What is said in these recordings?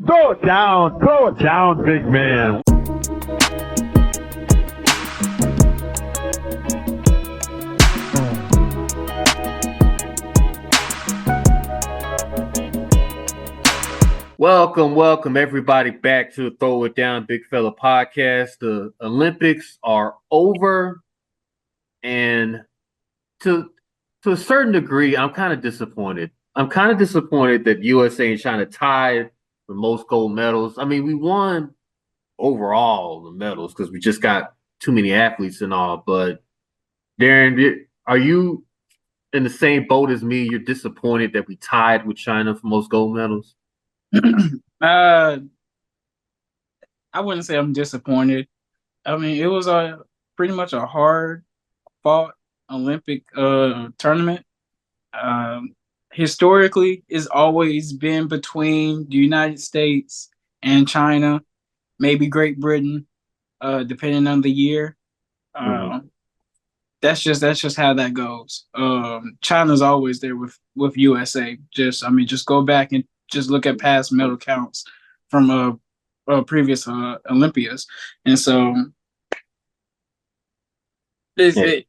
Throw it down, big man. Welcome everybody back to the Throw It Down Big Fella podcast. The Olympics are over, and to a certain degree, I'm kind of disappointed. I'm kind of disappointed that USA and China tied for most gold medals. I mean, we won overall the medals because we just got too many athletes and all. But Darren, are you in the same boat as me? You're disappointed that we tied with China for most gold medals? I wouldn't say I'm disappointed. I mean, it was a pretty much a hard fought Olympic tournament. Historically, it's always been between the United States and China, maybe Great Britain, depending on the year. That's just how that goes. China's always there with USA. Just go back and just look at past medal counts from previous Olympias, and so it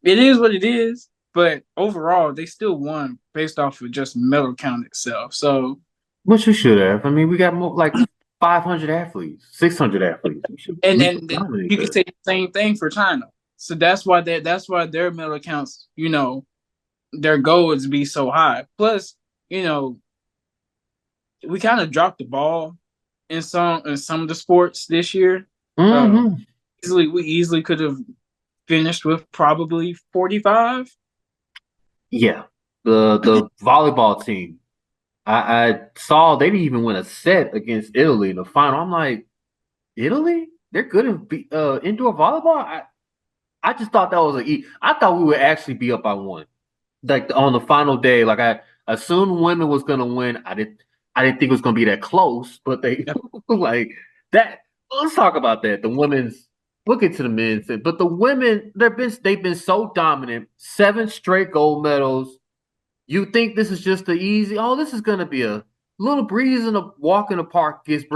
is what it is. But overall, they still won based off of just medal count itself. So, which we should have. I mean, we got more like 500 athletes, 600 athletes, and then you can say the same thing for China. So that's why their medal counts, their goal is to be so high. Plus, we kind of dropped the ball in some of the sports this year. We easily could have finished with probably 45. Yeah, the volleyball team. I saw they didn't even win a set against Italy in the final. I'm like, Italy? They're good in indoor volleyball. I just thought that was I thought we would actually be up by one, like on the final day. Like I assumed women was gonna win. I didn't think it was gonna be that close, but they like that. Let's talk about that. The women's. We'll get to the men's, but the women they've been so dominant. 7 straight gold medals. You think this is just the easy? Oh, this is gonna be a little breeze and a walk in the park against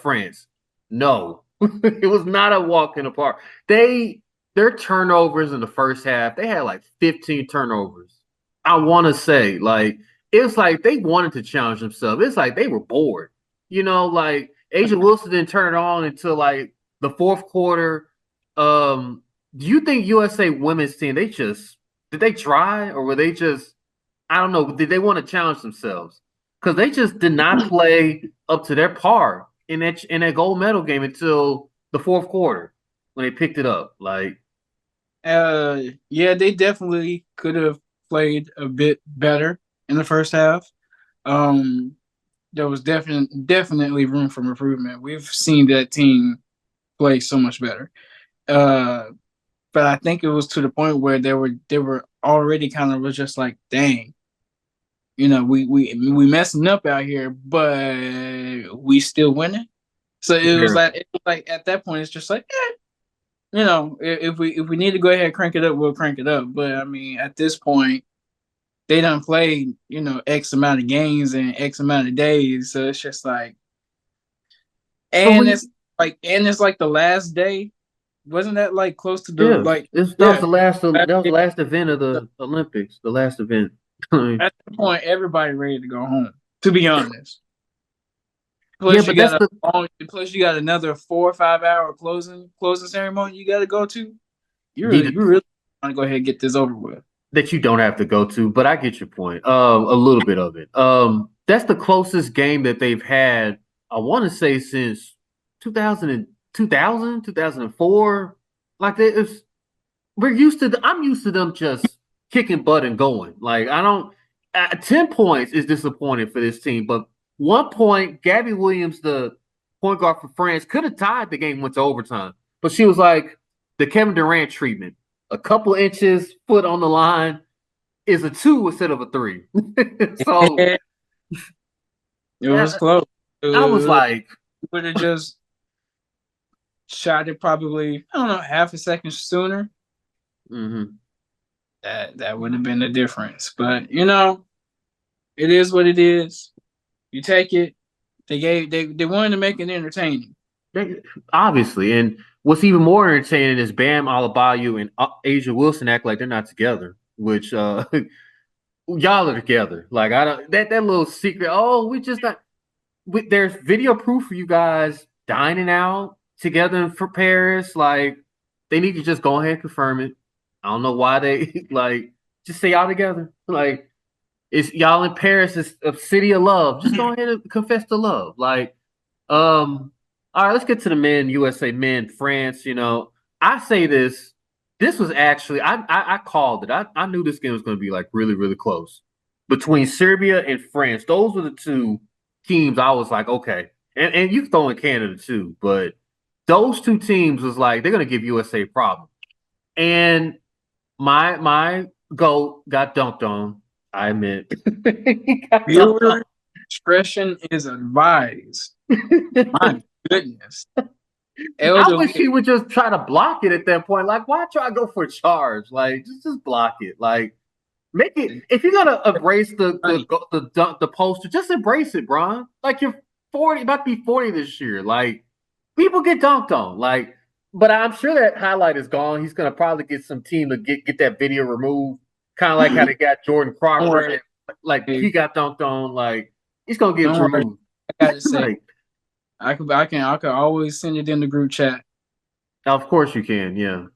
France. No, it was not a walk in the park. Their turnovers in the first half, they had like 15 turnovers. I want to say, like, it's like they wanted to challenge themselves. It's like they were bored. Like A'ja Wilson didn't turn it on until like the fourth quarter. Do you think USA women's team, did they try or were they just, I don't know, did they want to challenge themselves? Because they just did not play up to their par in that gold medal game until the fourth quarter when they picked it up. Like, yeah, they definitely could have played a bit better in the first half. There was definitely room for improvement. We've seen that team play so much better. But I think it was to the point where they were already kind of just like, dang, we messing up out here, but we still winning. So it was like at that point, it's just like, if we need to go ahead and crank it up, we'll crank it up. But I mean, at this point, they done played, X amount of games in X amount of days. So it's just like, it's like the last day. Wasn't that like close to the that was the last event of the Olympics, the last event. At the point, everybody ready to go home. To be honest. Plus, you got another 4 or 5 hour closing ceremony you got to go to. You really want to go ahead and get this over with. That you don't have to go to, but I get your point. A little bit of it. That's the closest game that they've had. I want to say since 2000, 2004. Like I'm used to them just kicking butt and going. Like 10 points is disappointing for this team, but 1 point, Gabby Williams, the point guard for France, could have tied the game, went to overtime. But she was like the Kevin Durant treatment. A couple inches, foot on the line is a 2 instead of a 3. So it was close. I was like, would have just shot it probably, I don't know, half a second sooner. That would have been the difference. But it is what it is. You take it. They wanted to make it entertaining. Obviously, and what's even more entertaining is Bam Adebayo and Asia Wilson act like they're not together, which y'all are together. Like I don't that little secret. Oh, we just not. There's video proof for you guys dining out together for Paris. Like they need to just go ahead and confirm it. I don't know why they like just say y'all together. Like it's y'all in Paris is a city of love. Just go ahead and confess to love. Like all right, let's get to the men, USA men, France. I say this. This was actually I called it. I knew this game was going to be like really really close between Serbia and France. Those were the two teams I was like, okay, and you throw in Canada too, but those two teams was like they're going to give USA a problem. And my goat got dunked on. I admit. He got dunked on. Viewer discretion is advised. My goodness. I wish he would just try to block it at that point. Like, why try to go for a charge? Like, just block it. Like, make it. If you're gonna embrace the poster, just embrace it, Bron. Like you're 40, about to be 40 this year. Like, people get dunked on. Like, but I'm sure that highlight is gone. He's gonna probably get some team to get that video removed. Kind of like how they got Jordan Crawford. Like he got dunked on. Like he's gonna get removed. I gotta say. I can always send it in the group chat. Of course you can, yeah.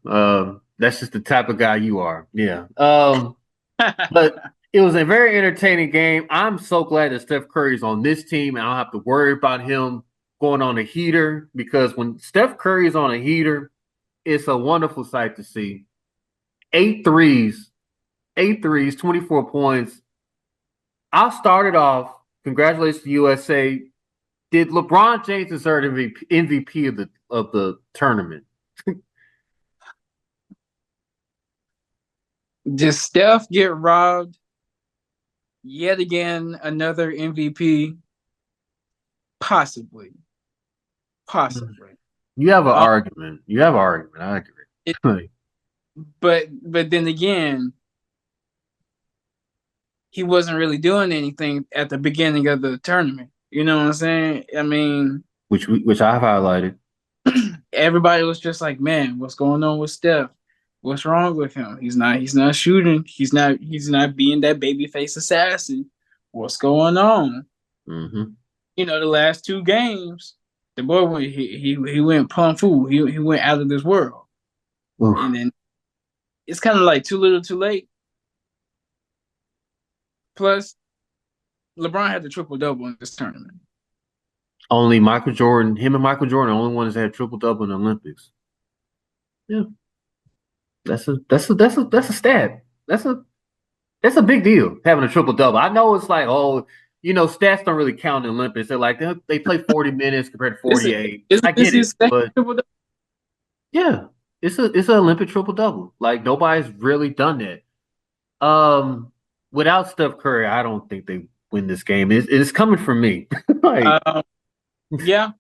That's just the type of guy you are. Yeah. But it was a very entertaining game. I'm so glad that Steph Curry's on this team and I don't have to worry about him going on a heater because when Steph Curry's on a heater, it's a wonderful sight to see. 8 threes, 24 points. I'll start it off. Congratulations to USA. Did LeBron James deserve MVP of the tournament? Did Steph get robbed? Yet again, another MVP? Possibly. You have an argument. You have an argument. I agree. But then again, he wasn't really doing anything at the beginning of the tournament. You know what I'm saying? I mean, which I've highlighted. Everybody was just like, "Man, what's going on with Steph? What's wrong with him? He's not shooting. He's not being that babyface assassin. What's going on?" Mm-hmm. The last 2 games, the boy went he went plum fool. He went out of this world. Oof. And then it's kind of like too little, too late. Plus, LeBron had the triple-double in this tournament. Only Michael Jordan, him and Michael Jordan are the only ones that had triple-double in the Olympics. Yeah. That's a stat. That's a big deal, having a triple-double. I know it's like, stats don't really count in the Olympics. They're like, they play 40 minutes compared to 48. I get it, but yeah, it's an Olympic triple-double. Like, nobody's really done that. Without Steph Curry, I don't think they win this game. It's coming from me. Like, yeah.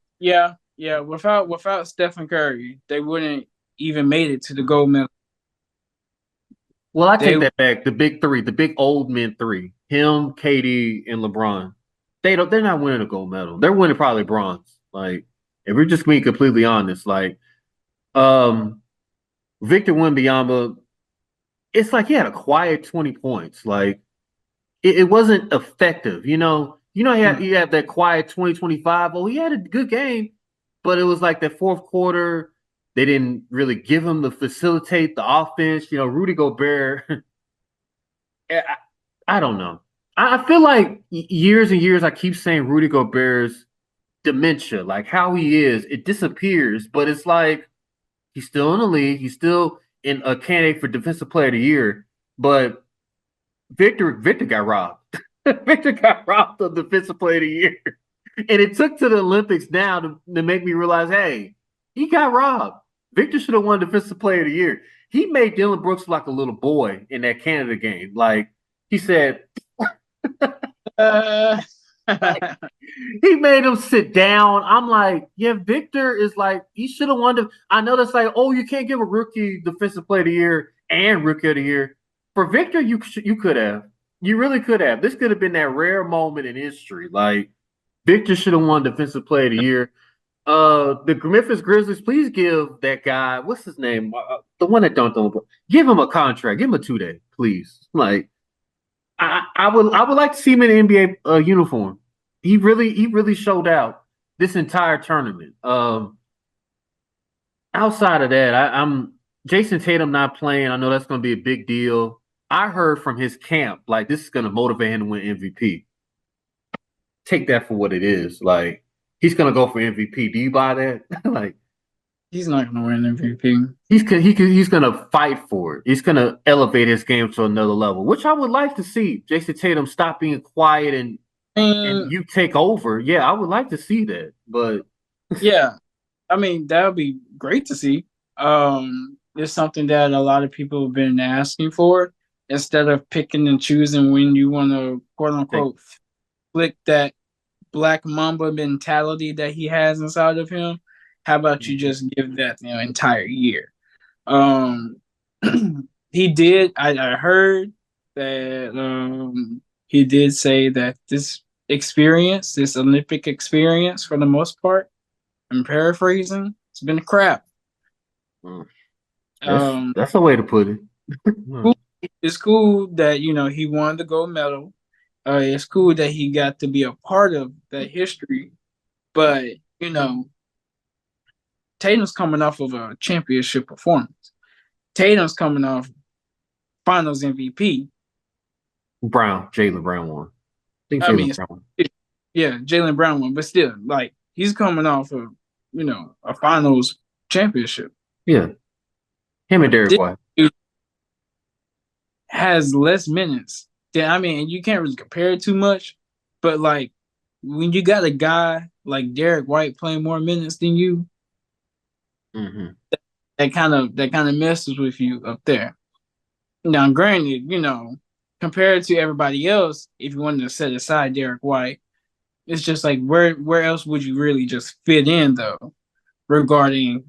Without Stephen Curry, they wouldn't even made it to the gold medal. Well, I take that back. The big three, the big old men three, him, KD, and LeBron. They're not winning a gold medal. They're winning probably bronze. Like, if we're just being completely honest, like, Victor Wembanyama, it's like he had a quiet 20 points. Like, it wasn't effective. He had that quiet 20-25. Oh, he had a good game, but it was like that fourth quarter. They didn't really give him to facilitate the offense. Rudy Gobert. I don't know. I feel like years and years I keep saying Rudy Gobert's dementia, like how he is, it disappears. But it's like he's still in the league. He's still in a candidate for Defensive Player of the Year. But Victor got robbed. Victor got robbed of Defensive Player of the Year. And it took to the Olympics now to make me realize, hey, he got robbed. Victor should have won Defensive Player of the Year. He made Dylan Brooks like a little boy in that Canada game. Like, he said, he made him sit down. I'm like, yeah, Victor is like, he should have won. I know that's like, oh, you can't give a rookie Defensive Player of the Year and Rookie of the Year. For Victor, you could have. You really could have. This could have been that rare moment in history. Like, Victor should have won Defensive Player of the Year. The Memphis Grizzlies, please give that guy, what's his name? The one that dunked on, give him a contract. Give him a 2-day, please. Like, I would like to see him in an NBA uniform. He really showed out this entire tournament. Outside of that, I'm Jason Tatum not playing. I know that's going to be a big deal. I heard from his camp like this is going to motivate him to win MVP. Take that for what it is. Like he's going to go for MVP. Do you buy that? Like He's not going to win MVP. He's going to fight for it. He's going to elevate his game to another level, which I would like to see. Jason Tatum stop being quiet and you take over. Yeah, I would like to see that. But yeah, I mean that would be great to see. It's something that a lot of people have been asking for. Instead of picking and choosing when you want to quote unquote flick that Black Mamba mentality that he has inside of him, how about you just give that the entire year? He did. I heard that he did say that this Olympic experience, for the most part, I'm paraphrasing, it's been crap. That's a way to put it. It's cool that he won the gold medal. It's cool that he got to be a part of that history, but Tatum's coming off of a championship performance. Tatum's coming off Finals MVP. Jaylen Brown won. Jaylen Brown won, but still, like he's coming off of a Finals championship. Yeah, him and Derek White has less minutes. You can't really compare it too much, but like when you got a guy like Derek White playing more minutes than you, that kind of messes with you up there. Now, granted, compared to everybody else, if you wanted to set aside Derek White, it's just like where else would you really just fit in though, regarding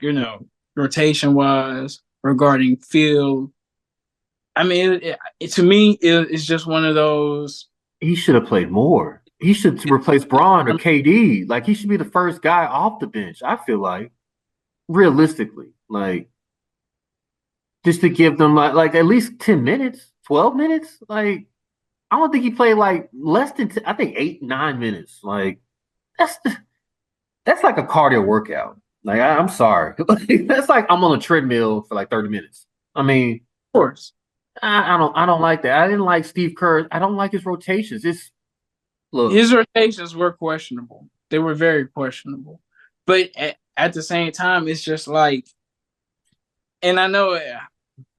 rotation wise, regarding field. I mean, to me, it's just one of those. He should have played more. He should replace Braun or KD. Like he should be the first guy off the bench. I feel like, realistically, like just to give them like at least 10 minutes, 12 minutes. Like I don't think he played like less than I think 8-9 minutes. Like that's like a cardio workout. Like I'm sorry, that's like I'm on a treadmill for like 30 minutes. I mean, of course. I don't like that. I didn't like Steve Kerr. I don't like his rotations. His rotations were questionable. They were very questionable. But at the same time, it's just like, and I know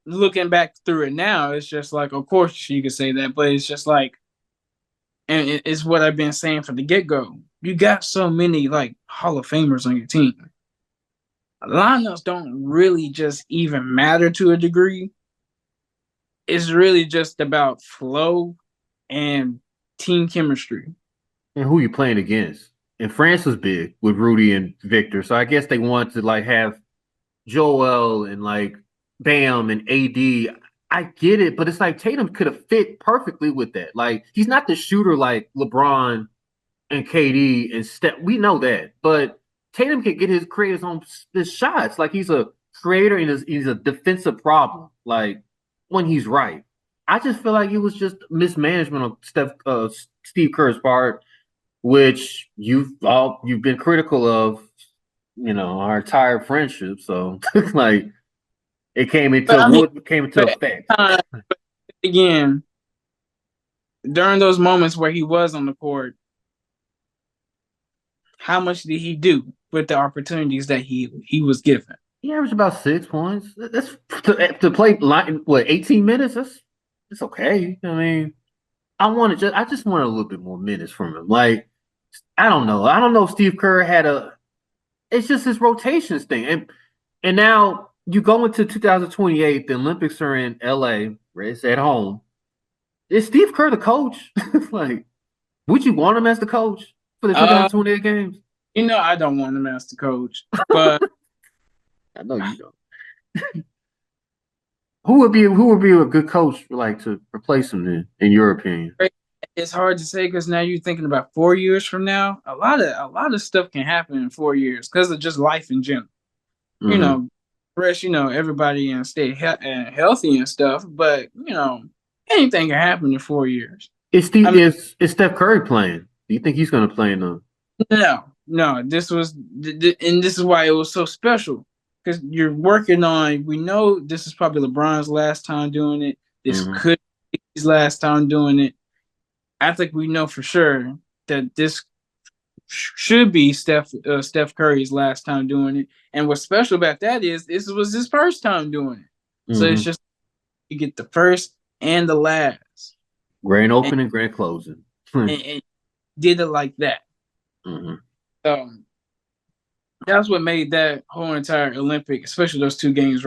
looking back through it now, it's just like, of course you could say that, but it's just like, and it's what I've been saying from the get-go. You got so many like Hall of Famers on your team. Lineups don't really just even matter to a degree. It's really just about flow and team chemistry. And who you playing against. And France was big with Rudy and Victor. So I guess they wanted to like have Joel and like Bam and AD. I get it, but it's like Tatum could have fit perfectly with that. Like he's not the shooter like LeBron and KD and Steph. We know that. But Tatum can create his own shots. Like he's a creator and he's a defensive problem. Like when he's right. I just feel like it was just mismanagement on Steve Kerr's part, which you've been critical of, our entire friendship. So like it came into effect. Again, during those moments where he was on the court, how much did he do with the opportunities that he was given? He averaged about 6 points. That's to play 18 minutes. It's okay. I mean, I just wanted a little bit more minutes from him. Like, I don't know. I don't know if Steve Kerr it's just his rotations thing. And now you go into 2028, the Olympics are in LA, it's at home. Is Steve Kerr the coach? Like, would you want him as the coach for the 2028 games? I don't want him as the coach, but I know you don't. Who would be a good coach like to replace him then, in your opinion? it's hard to say because now you're thinking about 4 years from now. A lot of stuff can happen in 4 years because of just life in general. You Hmm. know, rest, everybody and stay and healthy and stuff. But anything can happen in 4 years. Is I mean, is Steph Curry playing? Do you think he's going to play in the? no, no. And this is why it was so special because you're working on. We know this is probably LeBron's last time doing it. This Hmm. could be his last time doing it. I think we know for sure that this should be Steph Curry's last time doing it. And what's special about that is this was his first time doing it. So it's Hmm. just you get the first and the last, Grand and, opening, grand closing. and did it like that. Hmm. Um, that's what made that whole entire Olympic, especially those 2 game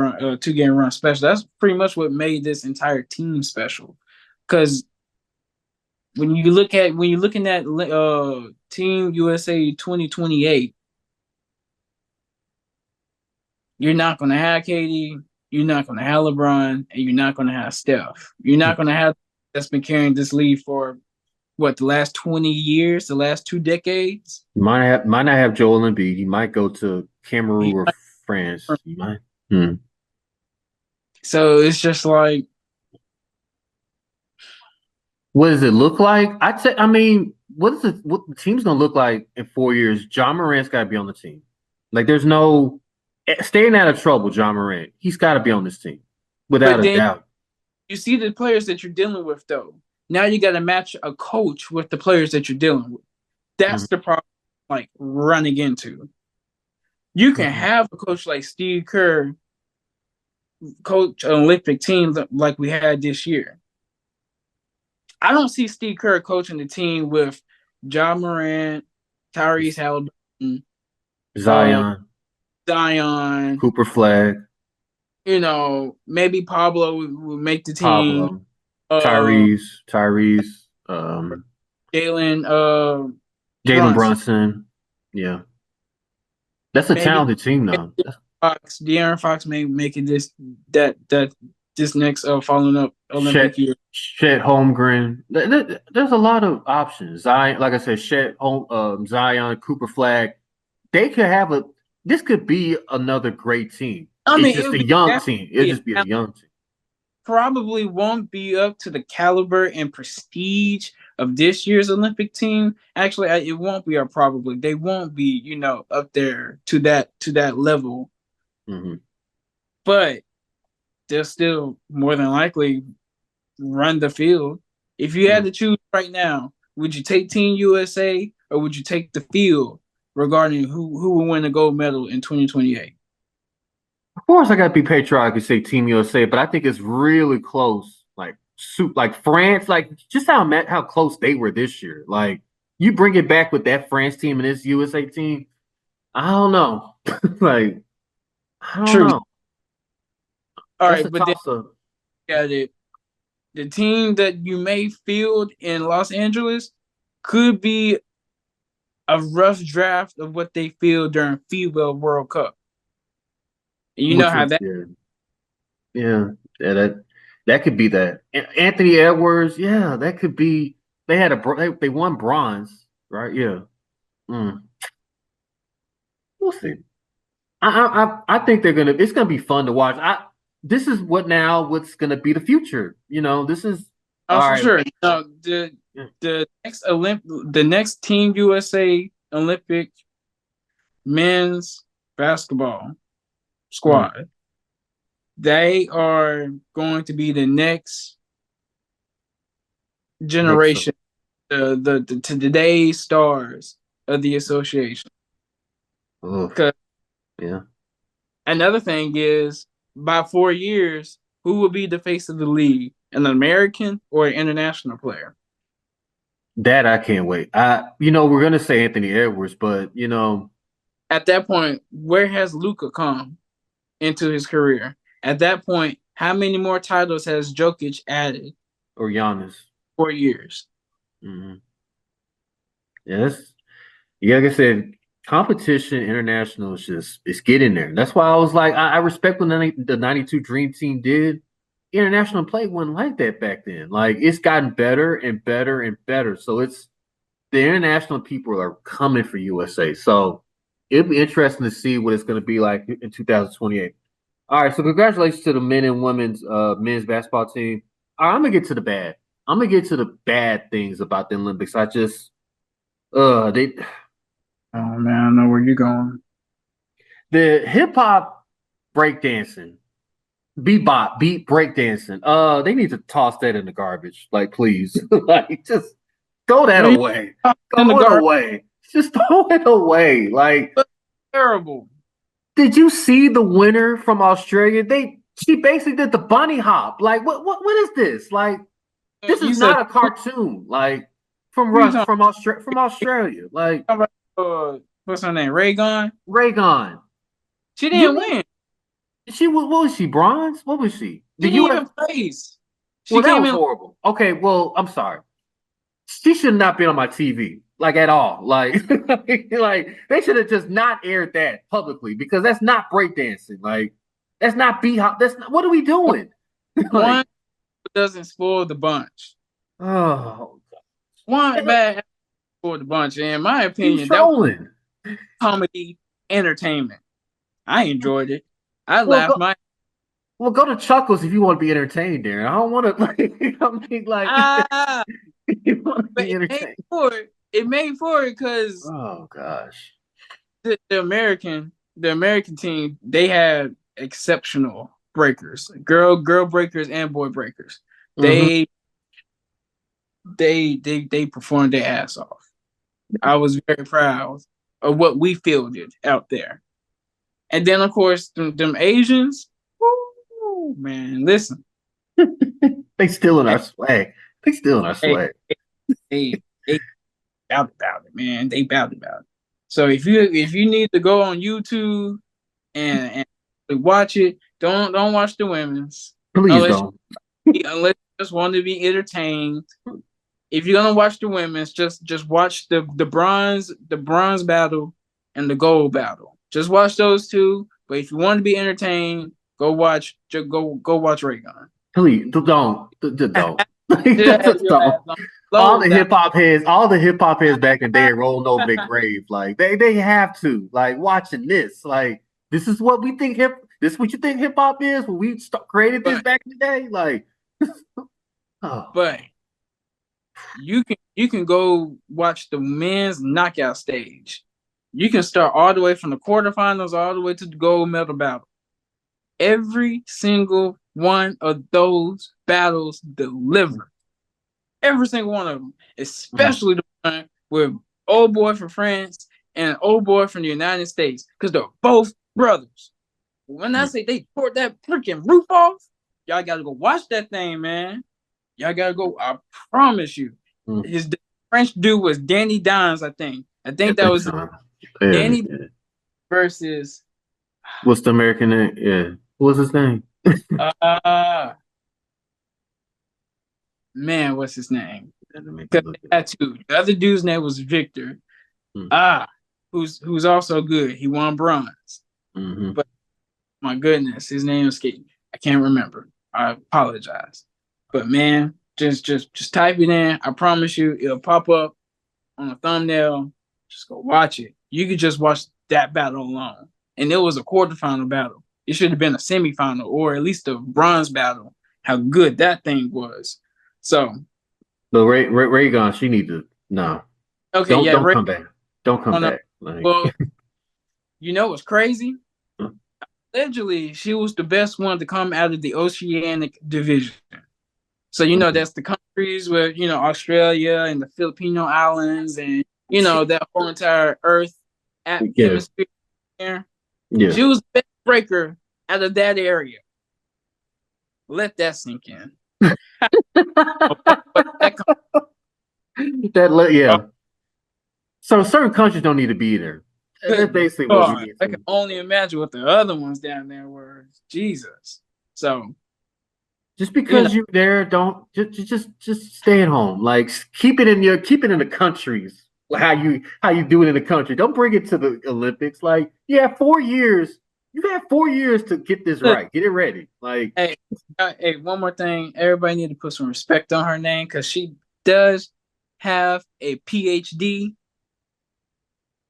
run special. That's pretty much what made this entire team special. Because when you're looking at Team USA 2028, you're not going to have Katie, you're not going to have LeBron, and you're not going to have Steph. You're not going to have that's been carrying this lead for what the last 20 years, the last 2 decades. Might not have Joel Embiid. He might go to Cameroon He or might- France. He might. Hmm. So it's just like What does it look like? I'd say. I mean, what is it? What the team's going to look like in 4 years? John Morant's got to be on the team. Like, there's no staying out of trouble. John Morant. He's got to be on this team, without but a then doubt. you see the players that you're dealing with though. Now you got to match a coach with the players that you're dealing with. That's Mhm. the problem like running into. You can Mhm. have a coach like Steve Kerr coach an Olympic team like we had this year. I don't see Steve Kerr coaching the team with John Morant, Tyrese Halliburton, uh, Zion, Zion. Cooper Flag, Maybe Pablo would make the team. Pablo, Uh, Tyrese, Jalen Jalen Brunson. Brunson. Yeah, that's a Maybe talented team now. De'Aaron Fox may make it this next following up Olympic Chet, year. Chet Holmgren. There's a lot of options. Zion, like I said, Zion, Cooper Flag. They could have a. This could be another great team. I It's mean, it just would a be young team. It'll definitely just be a young team. probably won't be up to the caliber and prestige of this year's Olympic team. Actually, it won't be. Or probably they won't be. Up there to that level. Hmm. But they'll still more than likely run the field. If you had to choose right now, would you take Team USA or would you take the field regarding who will win the gold medal in 2028? Of course, I got to be patriotic and say Team USA, but I think it's really close. Like France, like just how close they were this year. Like you bring it back with that France team and this USA team. I don't know. Like I don't True. know. All That's right, a but then toss up. got it. The team that you may field in Los Angeles could be a rough draft of what they field during FIBA World Cup. And you know Which how was that. yeah, that could be that. Anthony Edwards, yeah, that could be. They had they won bronze, right? Yeah. Mm. We'll see. I think they're gonna. It's gonna be fun to watch. This is what's gonna be the future. This is Oh, all for right. sure. The next Team USA Olympic men's basketball squad. They are going to be the next generation, to today's stars of the association. Because Yeah. another thing is, by 4 years, who will be the face of the league? An American or an international player? That I can't wait. We're gonna say Anthony Edwards, but At that point, where has Luka come into his career? At that point, how many more titles has Jokic added? or Giannis. 4 years. Mm-hmm. Yes. Yeah, like I said, competition international is just it's getting there. That's why I was like, I respect what the '92 Dream Team did, international play wasn't like that back then. Like it's gotten better and better and better. So it's the international people are coming for USA. So it'll be interesting to see what it's going to be like in 2028. All right, so congratulations to the men and women's men's basketball team. All right, I'm gonna get to the bad. I'm gonna get to the bad things about the Olympics. I just they Oh man, I know where you're going. the hip hop breakdancing, bebop, beat breakdancing. They need to toss that in the garbage. Like, please, like just throw that Well, away. in the Throw it garden, away. Just throw it away. Like, terrible. did you see the winner from Australia? She basically did the bunny hop. Like, what is this? Like, this You is said not a cartoon. Like from you From Australia. Like talking about what's her name? Raygon. Raygon. She You didn't mean win. she what was she? Bronze? What was she? She The didn't US. even place. She Well, that came was in. horrible. Okay, well, I'm sorry. She should not be on my TV, like at all. Like, like they should have just not aired that publicly because that's not breakdancing. Like, that's not B hop. That's not, what are we doing? One Like, doesn't spoil the bunch. oh, One bad spoiled the bunch. And in my you opinion, that was trolling. comedy entertainment. I enjoyed it. I Well, laughed my well, go to Chuckles if you want to be entertained, Darren. I don't want to like. I mean, like, ah, you want to but be it made entertained. for it. It made for it because Oh gosh. the American team, they had exceptional breakers, girl breakers and boy breakers. Mm-hmm. They performed their ass off. I was very proud of what we fielded out there. And then of course them Asians, woo, man, listen, They stealing our swag. They stealing our hey, swag. they bowed about it, man. They bowed about it. So if you need to go on YouTube and watch it, don't watch the women's Please unless don't. unless you just want to be entertained. If you're gonna watch the women's, just watch the bronze battle and the gold battle. Just watch those two. But if you want to be entertained, go watch Raygun. Please don't. Don't. Just have Just your ass don't. on All low the down. all the hip hop heads back in the day rolling over their grave. Like they have to. Like watching this. Like this is what we think this is what you think hip hop is when we created this back in the day. Like oh. But you can go watch the men's knockout stage. You can start all the way from the quarterfinals all the way to the gold medal battle. Every single one of those battles delivered. Every single one of them, especially the one with old boy from France and old boy from the United States, because they're both brothers. When I say they tore that freaking roof off, y'all gotta go watch that thing, man. Y'all gotta go. I promise you. His French dude was Danny Dines, I think. I think that was Danny versus. What's the American name? Yeah. What was his name? Man, what's his name? Tattoo. The other dude's name was Victor. Who's also good. He won bronze. Mm-hmm. But my goodness, his name escaped me. I can't remember. I apologize. But man, just type it in. I promise you, it'll pop up on a thumbnail. Just go watch it. You could just watch that battle alone. And it was a quarterfinal battle. It should have been a semifinal or at least a bronze battle. How good that thing was. So Raygun, she need to no. Okay, don't come back. Don't come back. Like, well, you know what's crazy? Allegedly, she was the best one to come out of the Oceanic division. So that's the countries where Australia and the Filipino islands and that whole entire Earth hemisphere. Yeah. She was the best breaker out of that area. Let that sink in. So certain countries don't need to be there. That's basically what we need. I can only imagine what the other ones down there were. Jesus. So just because you're there, don't just stay at home. Like keep it in the countries. How you do it in the country. Don't bring it to the Olympics. Like 4 years You have 4 years to get this right. Get it ready. Like, hey, one more thing. Everybody need to put some respect on her name because she does have a PhD.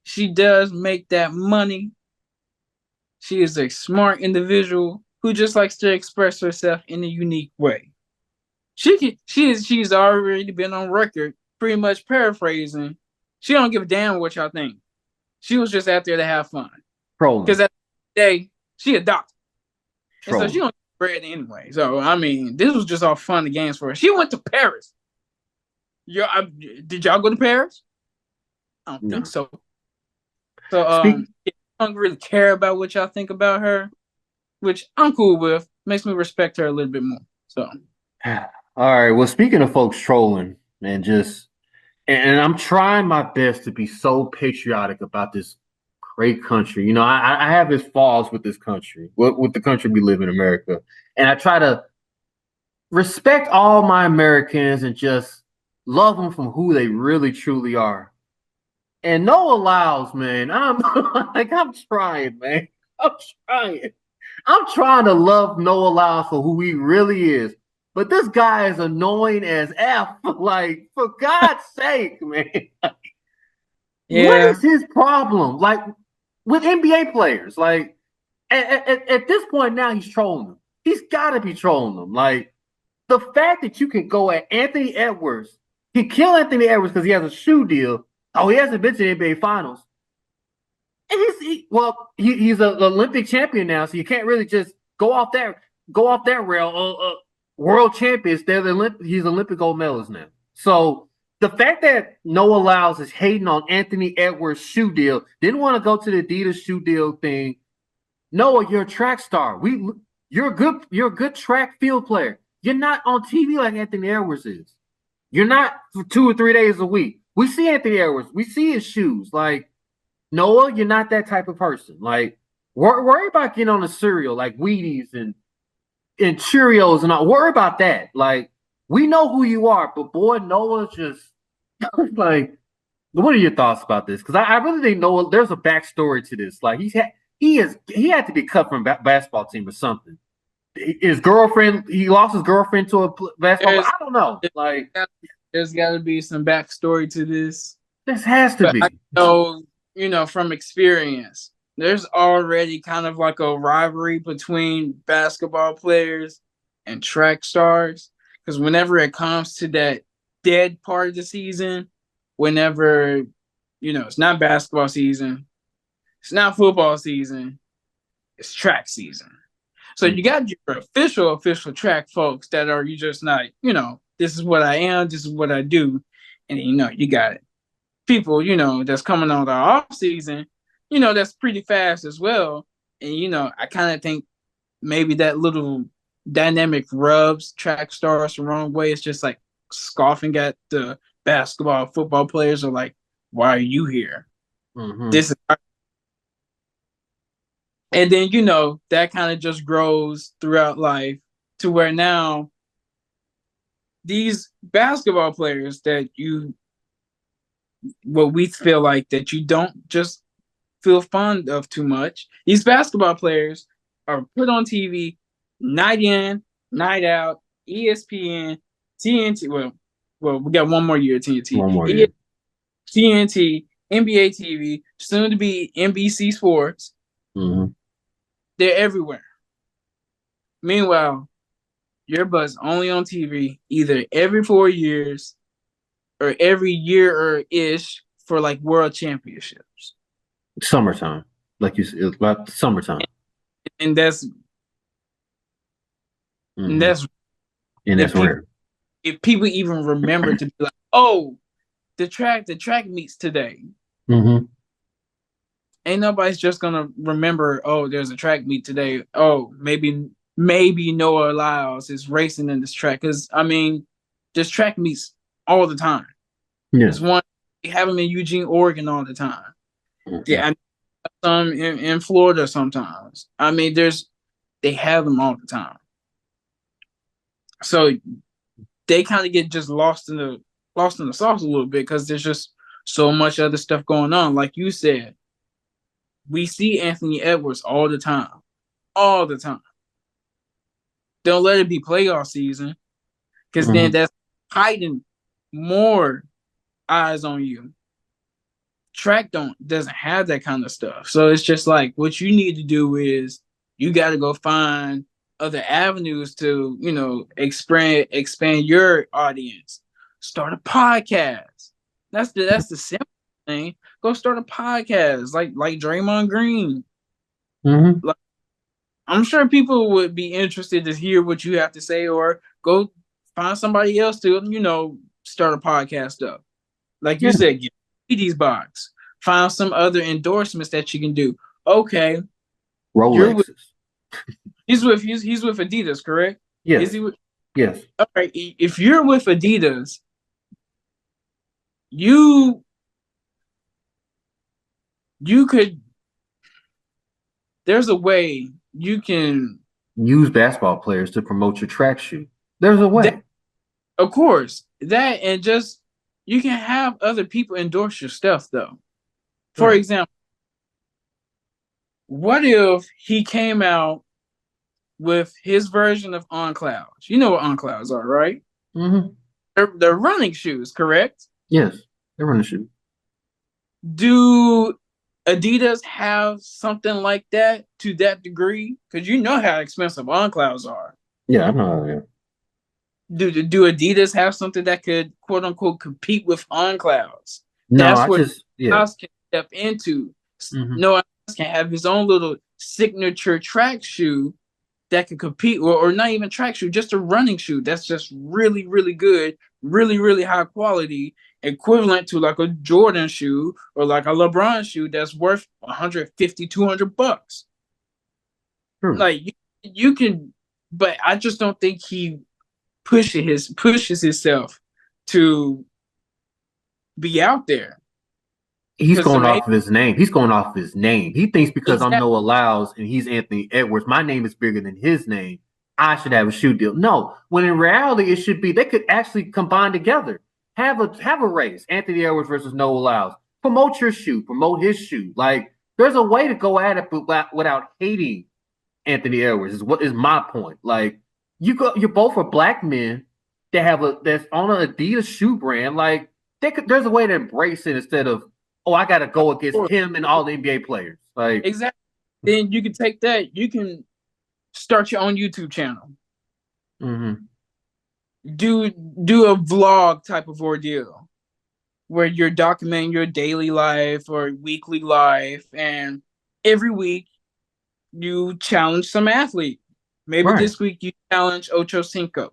She does make that money. She is a smart individual who just likes to express herself in a unique way. She's already been on record pretty much paraphrasing. She don't give a damn what y'all think. She was just out there to have fun. trolling. Because at the end of the day, she a doctor. And so Trolling. she don't get bread anyway. So I mean, this was just all fun and games for her. She went to Paris. Did y'all go to Paris? I don't No. think so. So I don't really care about what y'all think about her, which I'm cool with. Makes me respect her a little bit more. So All right. Well, speaking of folks trolling and I'm trying my best to be so patriotic about this great country. You know, I have its flaws with this country, with the country we live in, America, and I try to respect all my Americans and just love them from who they really truly are. And Noah Lyles, man, I'm I'm trying, man. I'm trying to love Noah Lyles for who he really is. But this guy is annoying as F. Like, for God's sake, man. yeah, What is his problem? Like, with NBA players, like, at this point now, he's trolling them. He's got to be trolling them. Like, the fact that you can go at Anthony Edwards, he kill Anthony Edwards because he has a shoe deal. Oh, he hasn't been to the NBA Finals. And he's an Olympic champion now, so you can't really just go off that rail. World champions, he's Olympic gold medalist now. So the fact that Noah Lyles is hating on Anthony Edwards' shoe deal, didn't want to go to the Adidas shoe deal thing. Noah, you're a track star. You're a good track field player. You're not on TV like Anthony Edwards is. You're not for 2 or 3 days a week. We see Anthony Edwards. We see his shoes. Like, Noah, you're not that type of person. Like, worry about getting on the cereal like Wheaties and Cheerios and all. Worry about that. Like, we know who you are, but boy, Noah just like. What are your thoughts about this? Because I really think Noah. There's a backstory to this. Like, he had to be cut from basketball team or something. His girlfriend, he lost his girlfriend to a basketball. I don't know. Like, there's got to be some backstory to this. This has to be. I know, from experience, there's already kind of like a rivalry between basketball players and track stars. Because whenever it comes to that dead part of the season, whenever, it's not basketball season, it's not football season, it's track season. So you got your official track folks that are you just not, this is what I am, this is what I do. And you got it. People, that's coming on the off season, that's pretty fast as well. And, I kind of think maybe that little dynamic rubs track stars the wrong way. It's just like scoffing at the basketball, football players are like, why are you here? Mm-hmm. This is. And then, that kind of just grows throughout life to where now these basketball players that what we feel like that you don't just feel fond of too much, these basketball players are put on TV night in, night out, ESPN, TNT. Well, we got one more year of TNT. One more year. TNT, NBA TV, soon to be NBC Sports. Mm-hmm. They're everywhere. Meanwhile, your butt's only on TV either every 4 years or every year or ish for like world championships. Summertime. Like you said, it's about summertime. And that's Mm-hmm. that's rare. If people even remember to be like, oh, the track meets today. Mm-hmm. Ain't nobody's just gonna remember, oh, there's a track meet today. Oh, maybe Noah Lyles is racing in this track. Because there's track meets all the time. Yeah. There's one, they have them in Eugene, Oregon all the time. Mm-hmm. Yeah, I some in Florida sometimes. They have them all the time. So they kind of get just lost in the sauce a little bit because there's just so much other stuff going on. Like you said, we see Anthony Edwards all the time. All the time. Don't let it be playoff season, because then that's hiding more eyes on you. Track doesn't have that kind of stuff. So it's just like what you need to do is you got to go find other avenues to, expand your audience. Start a podcast. That's the simple thing. Go start a podcast like Draymond Green. Mm-hmm. Like, I'm sure people would be interested to hear what you have to say, or go find somebody else to, start a podcast up. Like you said, get these box. Find some other endorsements that you can do. Okay. Rolexes. He's with Adidas, correct? Yes. Is he with? Yes. All right. If you're with Adidas, you could. There's a way you can use basketball players to promote your track shoe. There's a way. Of course, that, and just you can have other people endorse your stuff though. For example, what if he came out with his version of On Clouds? You know what On Clouds are, right? Mm-hmm. They're running shoes, correct? Yes, they're running shoes. Do Adidas have something like that to that degree? Because you know how expensive On Clouds are. Yeah, I know. Yeah. Do Adidas have something that could, quote unquote, compete with On Clouds? No, That's I what just Adidas can step into. No, Adidas can have his own little signature track shoe that can compete, or not even track shoe, just a running shoe that's just really, really good, really, really high quality, equivalent to like a Jordan shoe or like a LeBron shoe that's worth $150, $200. Like you can, but I just don't think he pushes himself to be out there. He's going off of his name. He's going off of his name. He thinks because I'm Noah Lyles and he's Anthony Edwards, my name is bigger than his name, I should have a shoe deal. No, when in reality it should be they could actually combine together. Have a race. Anthony Edwards versus Noah Lyles. Promote your shoe. Promote his shoe. Like there's a way to go at it without hating Anthony Edwards. Is what is my point. Like you're both are black men that that's on an Adidas shoe brand. Like there's a way to embrace it instead of, oh, I got to go against him and all the NBA players. Like exactly. Then you can take that. You can start your own YouTube channel. Mm-hmm. Do a vlog type of ordeal where you're documenting your daily life or weekly life, and every week you challenge some athlete. Maybe this week you challenge Ocho Cinco.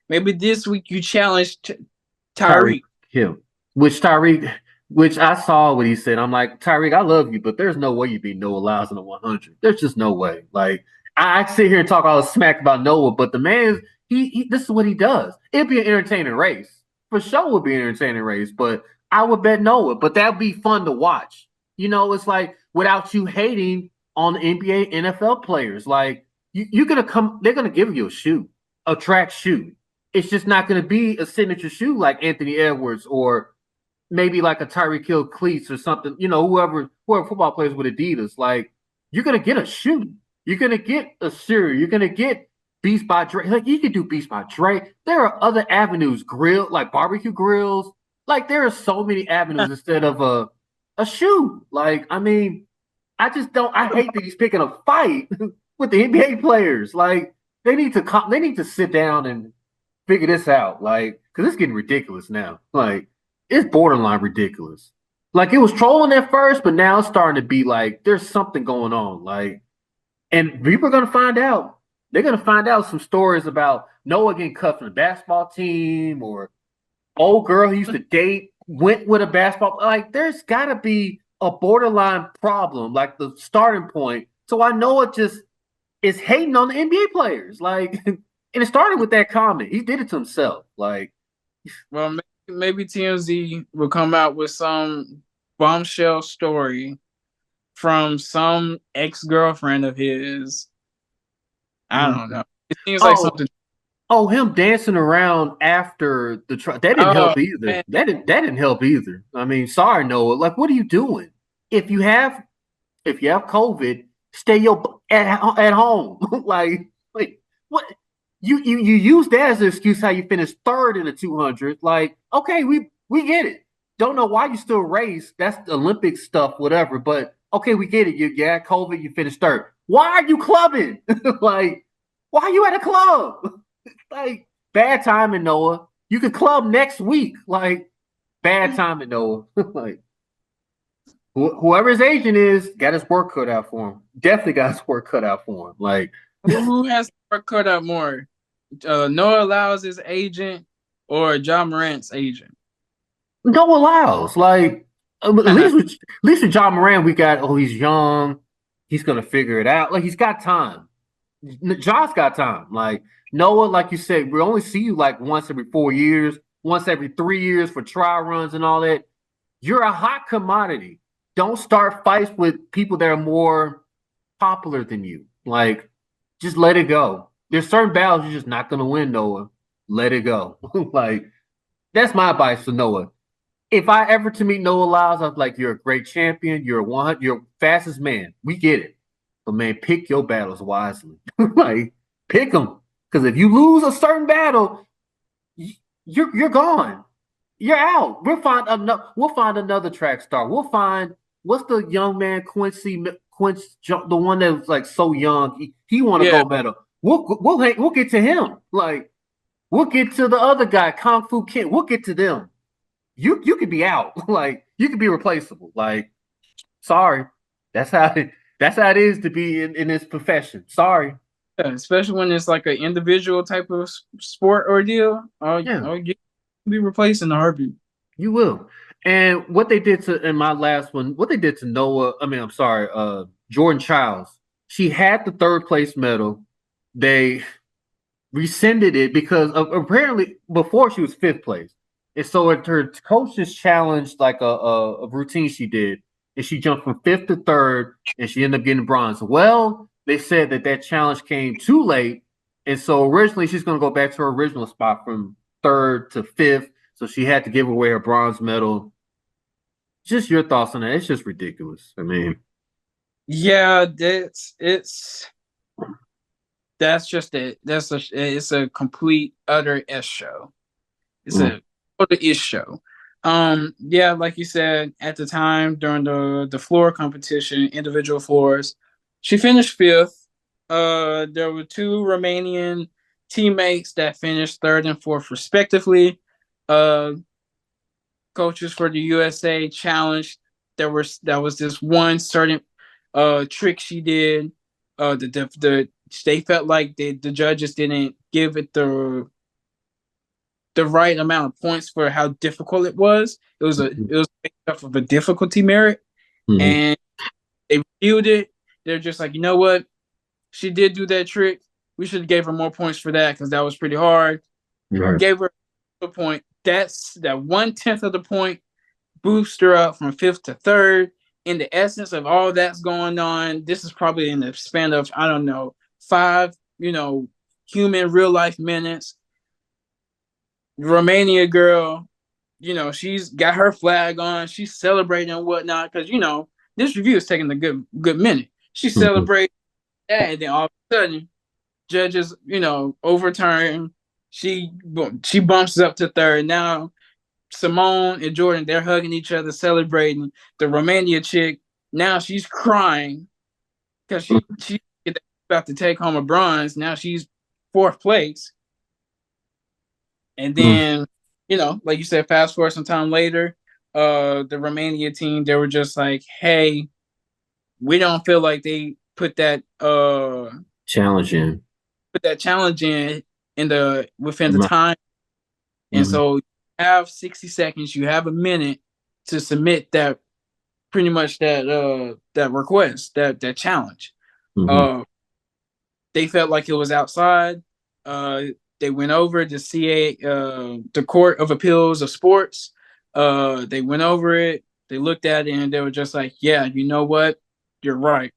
Maybe this week you challenge Tyreek Hill. Which I saw what he said. I'm like, Tyreek, I love you, but there's no way you beat Noah Lyles in a 100. There's just no way. Like, I sit here and talk all the smack about Noah, but the man, he this is what he does. It'd be an entertaining race. For sure it would be an entertaining race, but I would bet Noah. But that'd be fun to watch. It's like without you hating on the NBA, NFL players. Like, you're going to come, they're going to give you a shoe, a track shoe. It's just not going to be a signature shoe like Anthony Edwards or maybe like a Tyreek Hill cleats or something, whoever football players with Adidas. Like, you're going to get a shoe. You're going to get a cereal. You're going to get Beats by Dre. Like, you can do Beats by Dre. There are other avenues, like barbecue grills. Like, there are so many avenues instead of a shoe. Like, I mean, I hate that he's picking a fight with the NBA players. Like, they need to sit down and figure this out. Like, because it's getting ridiculous now. Like, it's borderline ridiculous. Like, it was trolling at first, but now it's starting to be like there's something going on. Like, and people are gonna find out. They're gonna find out some stories about Noah getting cut from the basketball team, or old girl he used to date went with a basketball. Like, there's gotta be a borderline problem, like the starting point. So I know it just is hating on the NBA players. Like, and it started with that comment. He did it to himself. Like, well, maybe TMZ will come out with some bombshell story from some ex-girlfriend of his. I don't know. It seems like something. Oh, him dancing around after the that didn't help either. Man. That didn't help either. I mean, sorry, Noah. Like, what are you doing? If you have If you have COVID, stay at home. like what? You use that as an excuse how you finished third in the 200. Like, okay, we get it. Don't know why you still race. That's the Olympic stuff, whatever. But okay, we get it. You had COVID, you finished third. Why are you clubbing? Like, why are you at a club? Like, bad timing, Noah. You could club next week. Like, bad timing, Noah. Like, whoever his agent is, got his work cut out for him. Definitely got his work cut out for him. Like, Who has to work cut out more? Noah Lyles' agent or John Morant's agent? no allows. Like, at least with John Moran, we got, oh, he's young. He's going to figure it out. Like, he's got time. John's got time. Like, Noah, like you said, we only see you like once every 4 years, once every 3 years for trial runs and all that. You're a hot commodity. Don't start fights with people that are more popular than you. Like, just let it go. There's certain battles you're just not going to win, Noah. Let it go. Like, that's my advice to Noah. If I ever to meet Noah Lyles, I was like, you're a great champion. You're fastest man. We get it. But man, pick your battles wisely. Like, pick them. Because if you lose a certain battle, you're gone. You're out. We'll find another track star. We'll find what's the young man Quincy, the one that was like so young. He want to go better. We'll get to him. Like, we'll get to the other guy, Kung Fu Kid. We'll get to them. You could be out. Like, you could be replaceable. Like, sorry. That's how it is to be in this profession. Sorry. Yeah, especially when it's like an individual type of sport ordeal. You be replaced in a heartbeat. You will. And what they did in my last one, what they did to Jordan Childs. She had the third place medal. They rescinded it because apparently before she was fifth place. And so her coach just challenged like a routine she did. And she jumped from fifth to third and she ended up getting bronze. Well, they said that challenge came too late. And so originally she's going to go back to her original spot from third to fifth. So she had to give away her bronze medal. Just your thoughts on that? It's just ridiculous. I mean, yeah, it's a complete utter S show. It's a total ish show. Yeah, like you said, at the time during the floor competition, individual floors, she finished fifth. There were two Romanian teammates that finished third and fourth respectively. Coaches for the USA challenged. That was this one certain trick she did. They felt like the judges didn't give it the right amount of points for how difficult it was. It was based off of a difficulty merit, and they reviewed it. They're just like, you know what? She did do that trick. We should have gave her more points for that because that was pretty hard. Right. Gave her a point. That 1/10 of the point boosts her up from fifth to third. In the essence of all that's going on, this is probably in the span of, I don't know, 5, human real life minutes. Romania girl, she's got her flag on. She's celebrating and whatnot because, this review is taking a good minute. She celebrates that, and then all of a sudden, judges, overturn. She bumps up to third. Now, Simone and Jordan, they're hugging each other, celebrating. The Romania chick, now she's crying because she's about to take home a bronze. Now she's fourth place. And then, like you said, fast forward some time later, the Romania team, they were just like, hey, we don't feel like they put that challenge in. Within the time. And so you have 60 seconds, you have a minute to submit that pretty much that request, that challenge. They felt like it was outside. They went over to CA, the Court of Appeals of Sports. They went over it. They looked at it and they were just like, yeah, you know what? You're right.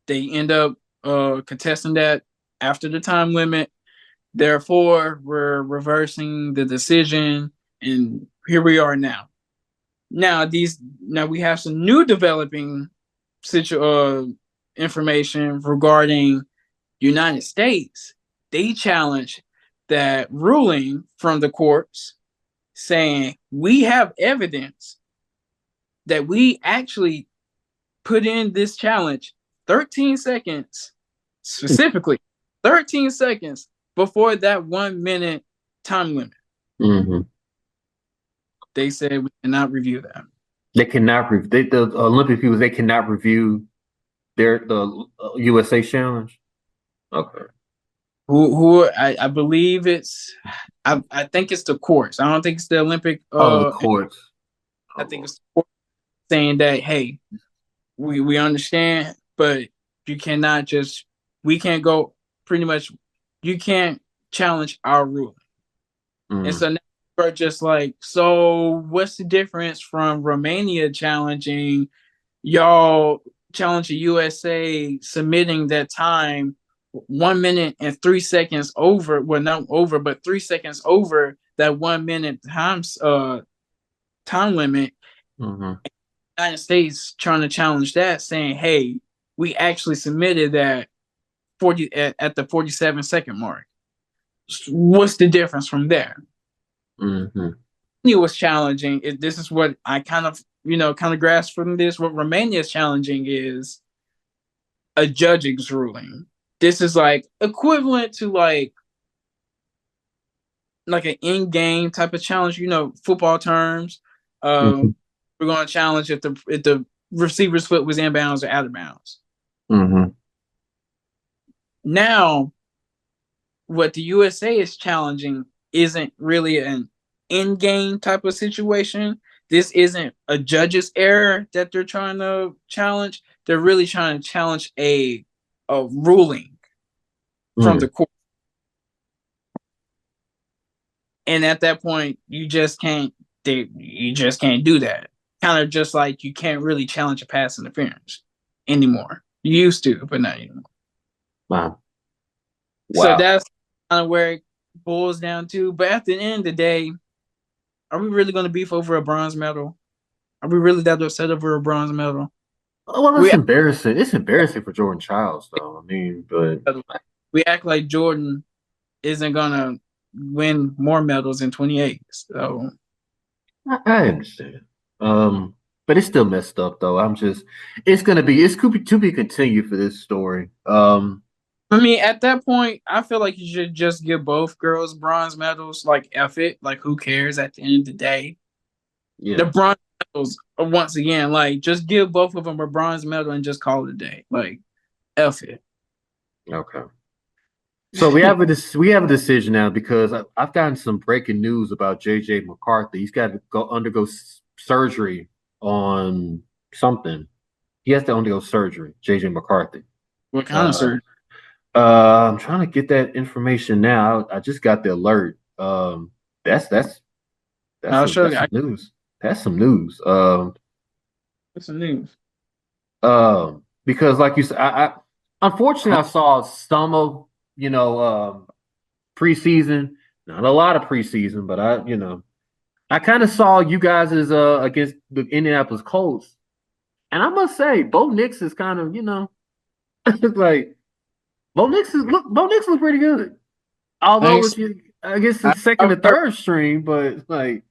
They end up contesting that after the time limit. Therefore, we're reversing the decision, and here we are now. Now we have some new developing information regarding United States. They challenged that ruling from the courts, saying we have evidence that we actually put in this challenge 13 seconds, specifically 13 seconds before that 1 minute time limit. Mm-hmm. They said we cannot review that. They cannot review the Olympic people. They cannot review the USA challenge. Okay. Who I believe it's I think it's the courts. I don't think it's the Olympic. The courts. I think it's the courts saying that, hey, we understand, but you cannot just, we can't go, pretty much, you can't challenge our ruling. Mm. And so now we're just like, so what's the difference from Romania challenging USA submitting that time 1 minute and 3 seconds over, well, not over, but 3 seconds over that 1 minute time limit. Mm-hmm. United States trying to challenge that, saying, hey, we actually submitted that 40 at the 47-second mark. What's the difference from there? Mm-hmm. He was challenging it. This is what I kind of grasp from this. What Romania is challenging is a judge's ruling. This is like equivalent to like an in-game type of challenge, football terms. Mm-hmm. We're going to challenge if the receiver's foot was inbounds or out of bounds. Mm-hmm. Now, what the USA is challenging isn't really an in-game type of situation. This isn't a judge's error that they're trying to challenge. They're really trying to challenge a ruling from the court. And at that point, you just can't do that. Kind of just like you can't really challenge a pass interference anymore. You used to, but not anymore. Wow. So that's kind of where it boils down to. But at the end of the day, are we really going to beef over a bronze medal? Are we really that upset over a bronze medal? Well, it's embarrassing. It's embarrassing for Jordan Childs, though. I mean, but we act like Jordan isn't going to win more medals in 28. So I understand. But it's still messed up, though. It's to be continued for this story. I mean, at that point, I feel like you should just give both girls bronze medals. Like, F it. Like, who cares at the end of the day? Yeah. The bronze medals, once again, like, just give both of them a bronze medal and just call it a day. Like, F it. Okay. So we have a decision now because I've gotten some breaking news about JJ McCarthy. He's got to undergo surgery on something. He has to undergo surgery. JJ McCarthy. What kind of surgery? I'm trying to get that information now. I just got the alert. That's some news. That's some news. What's the news? Because like you said, I unfortunately I saw some of preseason, not a lot of preseason, but I kind of saw you guys as against the Indianapolis Colts, and I must say, Bo Nix is kind of like Bo Nix look pretty good. Although I guess the second or third string, but like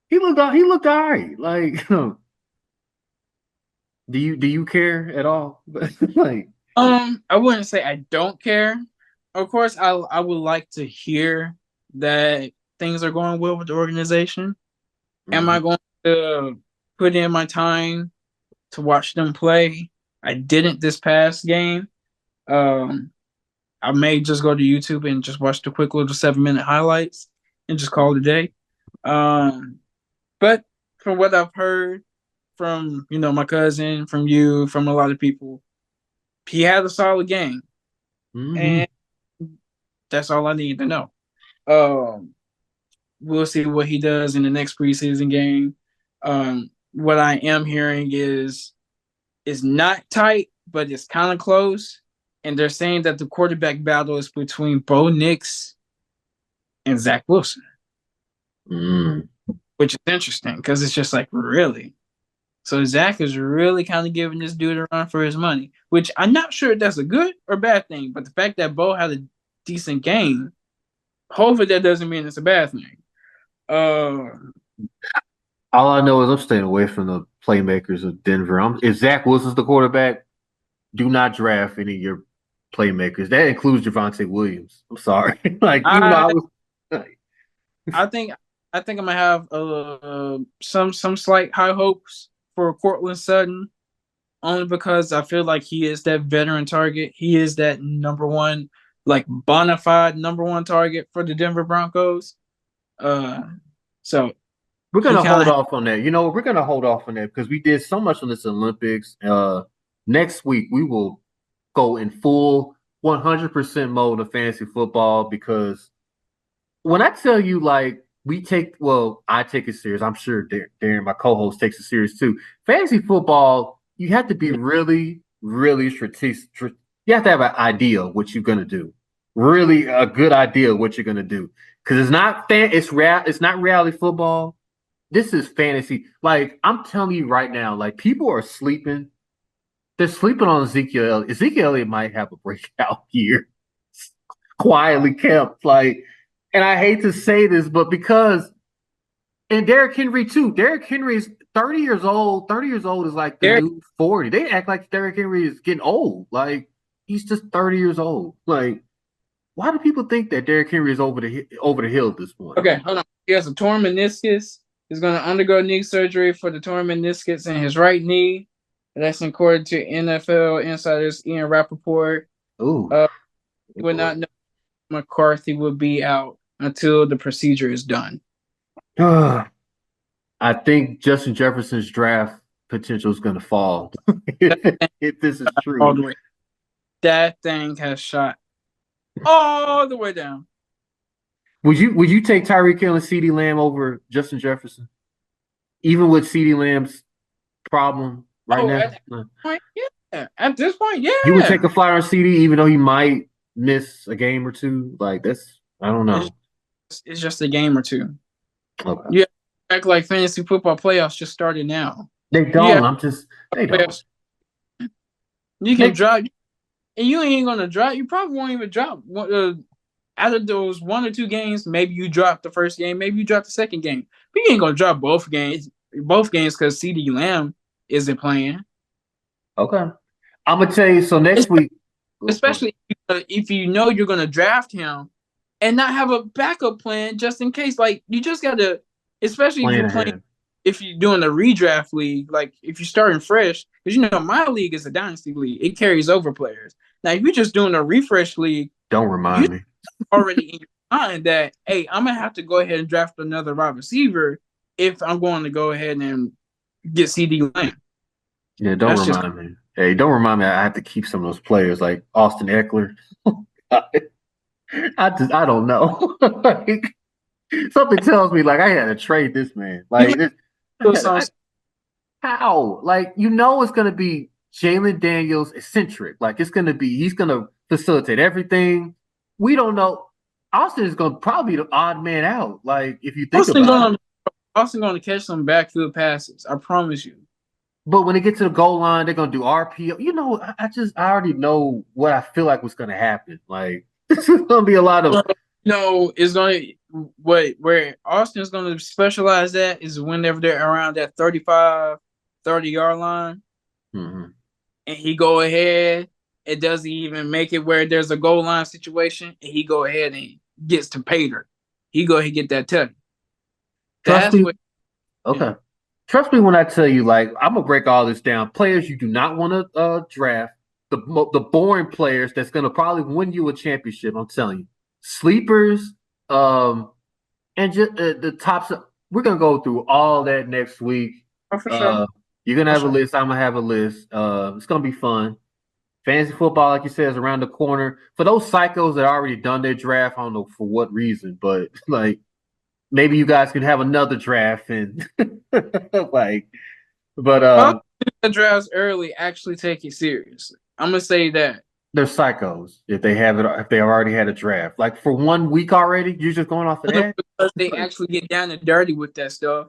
he looked all right. Like, do you care at all? Like, I wouldn't say I don't care. Of course, I would like to hear that things are going well with the organization. Mm-hmm. Am I going to put in my time to watch them play? I didn't this past game. I may just go to YouTube and just watch the quick little 7-minute highlights and just call it a day. But from what I've heard from my cousin, from you, from a lot of people, he had a solid game. Mm-hmm. And that's all I need to know. We'll see what he does in the next preseason game. What I am hearing is not tight, but it's kind of close. And they're saying that the quarterback battle is between Bo Nix and Zach Wilson. Which is interesting because it's just like, really? So Zach is really kind of giving this dude a run for his money, which I'm not sure if that's a good or bad thing. But the fact that Bo had a decent game, hopefully that doesn't mean it's a bad thing. All I know is I'm staying away from the playmakers of Denver. If Zach Wilson's the quarterback, do not draft any of your playmakers. That includes Javonte Williams. I'm sorry. Like even though I was I think I'm gonna have some slight high hopes for Cortland Sutton, only because I feel like he is that veteran target. He is that number one, like bona fide number one target for the Denver Broncos. So we're gonna hold off on that. We're gonna hold off on that because we did so much on this Olympics. Next week we will go in full 100% mode of fantasy football because when I tell you, like, I take it serious. I'm sure Darren, my co-host, takes it serious too. Fantasy football, you have to be really, really strategic. You have to have an idea of what you're gonna do. Really, a good idea of what you're gonna do because it's not It's not reality football. This is fantasy. Like I'm telling you right now, like people are sleeping. They're sleeping on Ezekiel Elliott. Ezekiel Elliott might have a breakout year, quietly kept. Like, and I hate to say this, but and Derrick Henry too. Derrick Henry is 30 years old. 30 years old is like the new 40. They act like Derrick Henry is getting old. Like he's just 30 years old. Like, why do people think that Derrick Henry is over the hill at this point? Okay, hold on. He has a torn meniscus. He's going to undergo knee surgery for the torn meniscus in his right knee. That's according to NFL insiders Ian Rappaport. Ooh. He would not know McCarthy will be out until the procedure is done. I think Justin Jefferson's draft potential is going to fall if this is true. That thing has shot all the way down. Would you take Tyreek Hill and CeeDee Lamb over Justin Jefferson, even with CeeDee Lamb's problem right now? At this point, yeah. You would take a flyer on CeeDee, even though he might miss a game or two. Like I don't know. It's just a game or two. Okay. You act like fantasy football playoffs just started now. They don't. They don't. You can drop, and you ain't gonna drop. You probably won't even drop. Out of those 1 or 2 games, maybe you drop the first game, maybe you drop the second game. But you ain't gonna drop both games because CeeDee Lamb isn't playing. Okay, I'm gonna tell you. So next week, especially if you know you're gonna draft him and not have a backup plan just in case. Like you just gotta, especially if you're doing a redraft league, like if you're starting fresh, because my league is a dynasty league, it carries over players. Now if you're just doing a refresh league, don't remind me. Already in your mind that, hey, I'm gonna have to go ahead and draft another wide receiver if I'm going to go ahead and get CeeDee Lamb. Yeah, don't remind me. Hey, don't remind me. I have to keep some of those players like Austin Eckler. I don't know. Like, something tells me like I had to trade this man. Like how? Like it's gonna be Jalen Daniels eccentric. Like he's gonna facilitate everything. We don't know. Austin is going to probably be the odd man out. Like, if you think about it. Austin going to catch some backfield passes. I promise you. But when they get to the goal line, they're going to do RPO. I already know what I feel like was going to happen. Like, this is going to be a lot of. It's going to where Austin is going to specialize at is whenever they're around that 35, 30-yard line. Mm-hmm. And he go ahead. It doesn't even make it where there's a goal line situation, and he go ahead and gets to Pater. He go ahead and get that touch. Okay. Trust me when I tell you, like, I'm gonna break all this down. Players you do not want to draft, the boring players that's gonna probably win you a championship. I'm telling you, sleepers, and just the tops. We're gonna go through all that next week. Oh, for sure. You're gonna have a list. I'm gonna have a list. It's gonna be fun. Fantasy football, like you said, is around the corner. For those psychos that already done their draft, I don't know for what reason, but like maybe you guys can have another draft and the drafts early actually take it seriously. I'm gonna say that they're psychos if they already had a draft. Like for 1 week already, you're just going off of that because they actually get down and dirty with that stuff.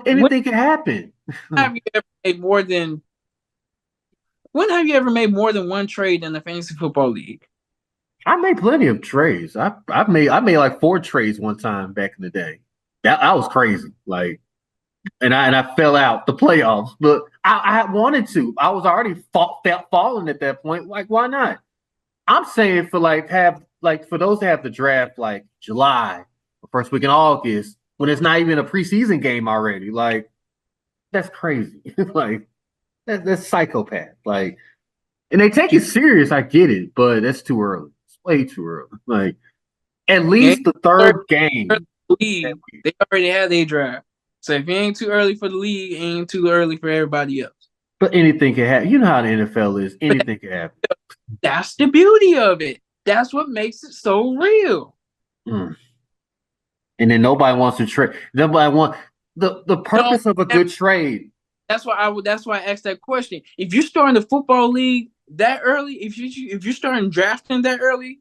Anything can happen. Have you ever made more than? When have you ever made more than one trade in the fantasy football league? I made plenty of trades. I made like 4 trades one time back in the day. That was crazy. Like, and I fell out the playoffs, but I wanted to. I was already falling at that point. Like, why not? I'm saying for for those that have the draft like July or first week in August when it's not even a preseason game already. Like, that's crazy. Like, that's psychopath. Like, and they take it serious. I get it, but that's too early. It's way too early. Like, at least the third game. League, they already had their draft. So if it ain't too early for the league, it ain't too early for everybody else. But anything can happen. You know how the NFL is. Anything can happen. That's the beauty of it. That's what makes it so real. And then nobody wants to trade. Nobody want the purpose of a good trade. That's why I asked that question. If you're starting the football league that early, if you're starting drafting that early,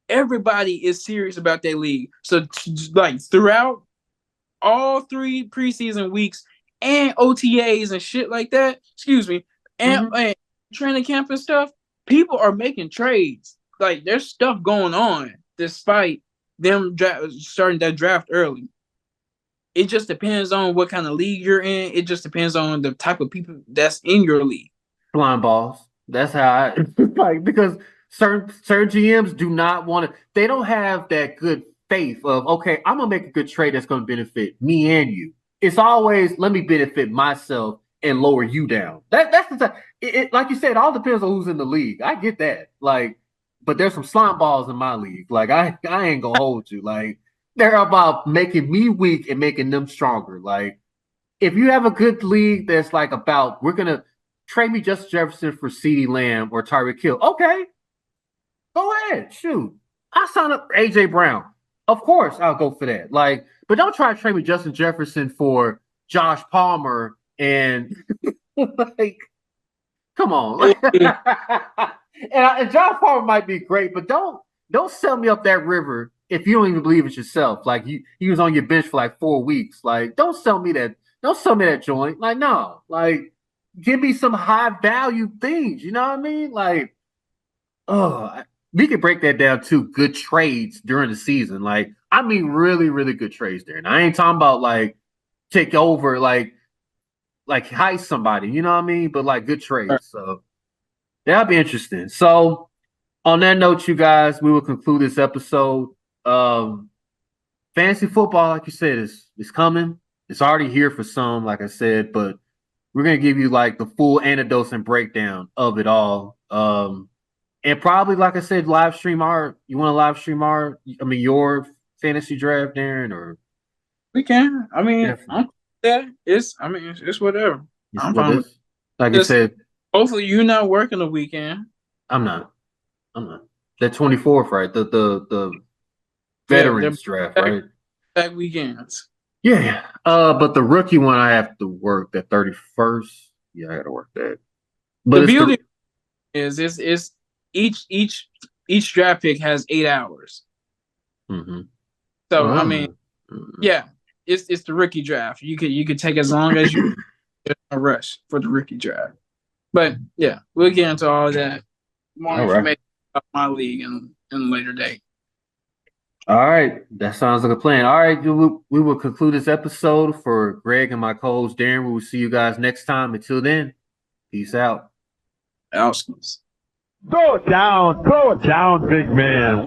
everybody is serious about their league. So like throughout all 3 preseason weeks and OTAs and shit like that, and training camp and stuff, people are making trades. Like there's stuff going on despite them starting that draft early. It just depends on what kind of league you're in. It just depends on the type of people that's in your league. Blind balls. That's how I like, because certain GMs do not want to. They don't have that good faith of, okay, I'm gonna make a good trade that's gonna benefit me and you. It's always let me benefit myself and lower you down. That's the time. Like you said, it all depends on who's in the league. I get that. Like, but there's some slime balls in my league. Like, I ain't gonna hold you. Like, they're about making me weak and making them stronger. Like, if you have a good league that's like about, we're gonna trade me Justin Jefferson for CeeDee Lamb or Tyreek Hill. Okay, go ahead, shoot. I sign up for AJ Brown. Of course, I'll go for that. Like, but don't try to trade me Justin Jefferson for Josh Palmer and like, come on. and Josh Palmer might be great, but don't sell me up that river if you don't even believe it yourself. Like, he was on your bench for like 4 weeks. Like, don't sell me that. Don't sell me that joint. Like, no. Like, give me some high value things. You know what I mean? Like, we could break that down to good trades during the season. Like, I mean, really, really good trades there. And I ain't talking about like take over, like heist somebody. You know what I mean? But like good trades. So that'll be interesting. So on that note, you guys, we will conclude this episode. Fantasy football, like you said, is coming. It's already here for some, like I said, but we're gonna give you like the full anecdotes and breakdown of it all. And probably, like I said, live stream you want to live stream your fantasy draft, Darren, or we can. I mean, it's whatever. I'm fine with it. Like I said, hopefully you're not working the weekend. I'm not. The 24th, right? The veterans draft, right? Back weekends. Yeah. But the rookie one, I have to work the 31st. Yeah, I got to work that. But the beauty is each draft pick has 8 hours. Mm-hmm. So I mean, yeah, it's the rookie draft. You could take as long as you a rush for the rookie draft. But yeah, we'll get into all that. More information about my league in a later date. All right, that sounds like a plan. All right, we will conclude this episode. For Greg and my co-host Darren, we will see you guys next time. Until then, peace out. Outskins. Throw it down, big man.